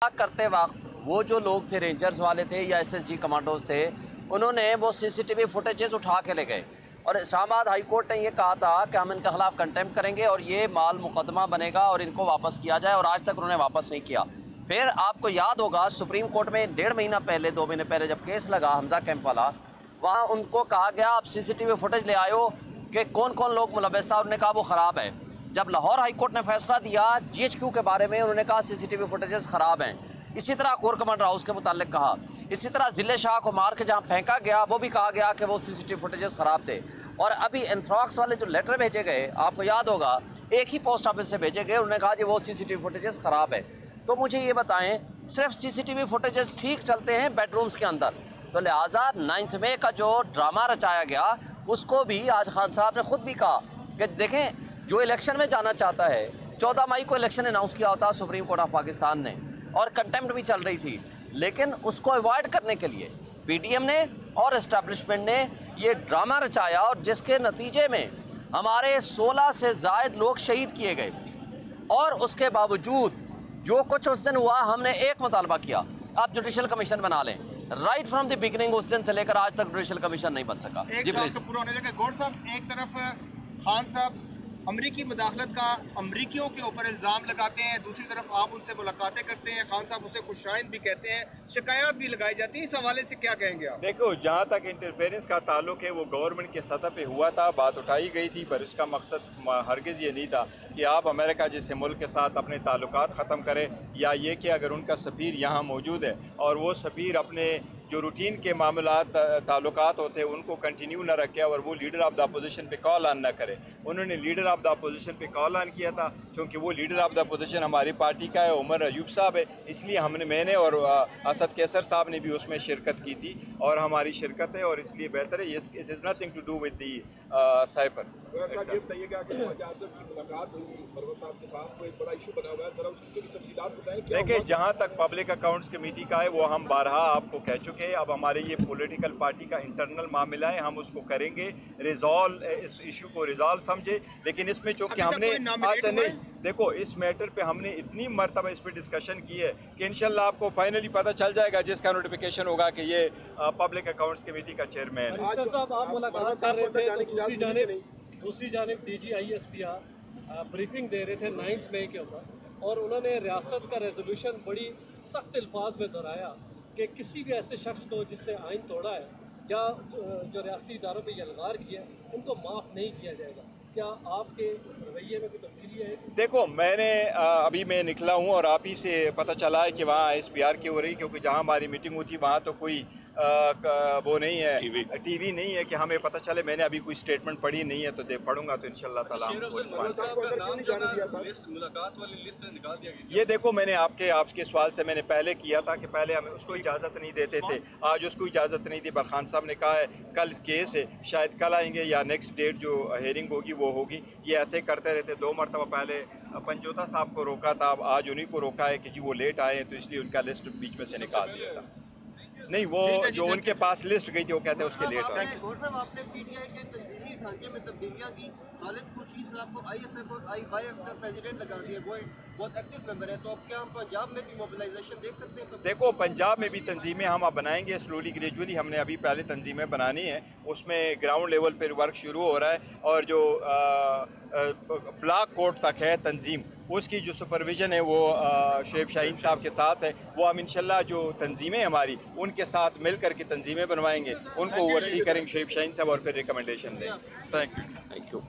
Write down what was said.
करते वक्त वो जो लोग थे, रेंजर्स वाले थे या एसएसजी कमांडोज थे, उन्होंने वो सीसीटीवी फुटेजेस उठा के ले गए और इस्लामाबाद हाई कोर्ट ने ये कहा था कि हम इनके खिलाफ कंटेम्प्ट करेंगे और ये माल मुकदमा बनेगा और इनको वापस किया जाए, और आज तक उन्होंने वापस नहीं किया। फिर आपको याद होगा सुप्रीम कोर्ट में 1.5 महीना पहले, 2 महीने पहले जब केस लगा हमजा कैंप वाला, वहाँ उनको कहा गया आप सीसीटीवी फुटेज ले आयो कि कौन कौन लोग मुलव्वस था। उन्होंने कहा वो ख़राब है। जब लाहौर हाई कोर्ट ने फैसला दिया जीएचक्यू के बारे में, उन्होंने कहा सीसीटीवी फुटेजेस ख़राब हैं। इसी तरह कोर कमांडर हाउस के मुतालिक कहा। इसी तरह ज़िले शाह को मार के जहाँ फेंका गया वो भी कहा गया कि वो सीसीटीवी फुटेजेस ख़राब थे। और अभी एंथ्रॉक्स वाले जो लेटर भेजे गए, आपको याद होगा, एक ही पोस्ट ऑफिस से भेजे गए, उन्होंने कहा जी वो सीसीटीवी फुटेजेस ख़राब है। तो मुझे ये बताएं, सिर्फ सीसीटीवी फुटेजेस ठीक चलते हैं बेडरूम्स के अंदर, तो लिहाजा 9 मई का जो ड्रामा रचाया गया उसको भी आज खान साहब ने खुद भी कहा कि देखें, जो इलेक्शन में जाना चाहता है, 14 मई को इलेक्शन अनाउंस किया होता सुप्रीम कोर्ट ऑफ पाकिस्तान ने, और कंटेम्प्ट भी चल रही थी, लेकिन उसको अवॉइड करने के लिए पीडीएम ने और एस्टैब्लिशमेंट ने ये ड्रामा रचाया, और जिसके नतीजे में हमारे 16 से ज़ायद लोग शहीद किए गए। और उसके बावजूद जो कुछ उस दिन हुआ, हमने एक मुतालबा किया, आप जुडिशल कमीशन बना लें। राइट फ्रॉम द बिगिनिंग उस दिन से लेकर आज तक जुडिशल कमीशन नहीं बन सका। एक साल से पूरा होने लगा। गौर साहब, एक तरफ खान साहब अमरीकी मुदाखलत का अमरीकियों के ऊपर इल्ज़ाम लगाते हैं, दूसरी तरफ आप उनसे मुलाकातें करते हैं, खान साहब उसे खुशाइन भी कहते हैं, शिकायत भी लगाई जाती है। इस हवाले से क्या कहेंगे आप? देखो, जहाँ तक इंटरफेरेंस का ताल्लुक है वो गवर्नमेंट के सतह पे हुआ था, बात उठाई गई थी, पर इसका मकसद हरगिज़ ये नहीं था कि आप अमेरिका जैसे मुल्क के साथ अपने ताल्लुकात ख़त्म करें, या ये कि अगर उनका सफ़ीर यहाँ मौजूद है और वो सफ़ीर अपने जो रूटीन के मामलात ताल्लुकात होते हैं उनको कंटिन्यू न रखे और वो लीडर ऑफ द अपोजिशन पे कॉल ऑन न करे। उन्होंने लीडर ऑफ द अपोजिशन पे कॉल ऑन किया था, क्योंकि वो लीडर ऑफ द अपोजिशन हमारी पार्टी का है, उमर अयूब साहब है, इसलिए मैंने और असद कैसर साहब ने भी उसमें शिरकत की थी, और हमारी शिरकत है, और इसलिए बेहतर है। It is nothing to do with the cipher. ये बताइएगा कि की मुलाकात हुई परवर साहब के साथ, एक बड़ा इशू बना हुआ है, जरा उसकी थोड़ी तफसीलात बताएं। देखिए, जहाँ तक पब्लिक अकाउंट्स कमेटी का है वो हम बारहा आपको कह चुके हैं। अब हमारे ये पॉलिटिकल पार्टी का इंटरनल मामला है, हम उसको करेंगे रिजॉल्व, इस इशू को रिजॉल्व समझे। लेकिन इसमें चूँकि हमने अच्छा नहीं, देखो, इस मैटर पे हमने इतनी मरतबा इस पर डिस्कशन की है कि इंशाल्लाह आपको फाइनली पता चल जाएगा, जिसका नोटिफिकेशन होगा कि ये पब्लिक अकाउंट्स कमेटी का चेयरमैन है। साहब, आप मुलाकात कर रहे थे तो दूसरी जानिब DGISPR ब्रीफिंग दे रहे थे 9 मई के ऊपर, और उन्होंने रियासत का रेजोल्यूशन बड़ी सख्त अल्फाज में दोहराया कि किसी भी ऐसे शख्स को जिसने आइन तोड़ा है या जो रियासती इदारों पर यलगार किया है, उनको माफ़ नहीं किया जाएगा। क्या आपके इस रवैये में कोई तब्दीली है? देखो, मैंने अभी मैं निकला हूँ और आप ही से पता चला है कि वहाँ ISPR की हो रही, क्योंकि जहाँ हमारी मीटिंग हुई थी वहाँ तो कोई वो नहीं है, टीवी नहीं है कि हमें पता चले। मैंने अभी कोई स्टेटमेंट पढ़ी नहीं है, तो पढ़ूंगा तो इंशाल्लाह ताला ये देखो, मैंने आपके सवाल से मैंने पहले किया था कि पहले हमें उसको इजाज़त नहीं देते थे, आज उसको इजाज़त नहीं दी, पर खान साहब ने कहा है कल केस है, शायद कल आएंगे या नेक्स्ट डेट जो हेयरिंग होगी वो होगी। ये ऐसे करते रहते। 2 मरतबा पहले पंजोता साहब को रोका था, अब आज उन्हीं को रोका है कि जी वो लेट आए, तो इसलिए उनका लिस्ट बीच में से निकाल दिया था। नहीं, वो जो उनके पास लिस्ट गई थी वो कहते हैं उसके लेट आए। आपने पीटीआई के तंजीमी ढांचे में तब्दीलियां की, खालिद खुर्शीद साहब को ISF और IYF का प्रेसिडेंट लगा दिया, वो बहुत एक्टिव मेंबर है, तो अब क्या हम पंजाब में भी मोबिलाइजेशन देख सकते हैं? देखो, पंजाब में भी तंजीमें हम अब बनाएंगे स्लोली ग्रेजुअली। हमने अभी पहले तंजीमें बनानी है, उसमें ग्राउंड लेवल पर वर्क शुरू हो रहा है, और जो ब्लॉक कोर्ट तक है तंजीम, उसकी जो सुपरविज़न है वो शुएब शाहीन साहब के साथ है। वो हम इंशाल्लाह जो तंजीमें हमारी उनके साथ मिल कर के तंजीमें बनवाएंगे, उनको ओवरसी करेंगे शुएब शाहीन साहब, और फिर रिकमेंडेशन देंगे। Thank you.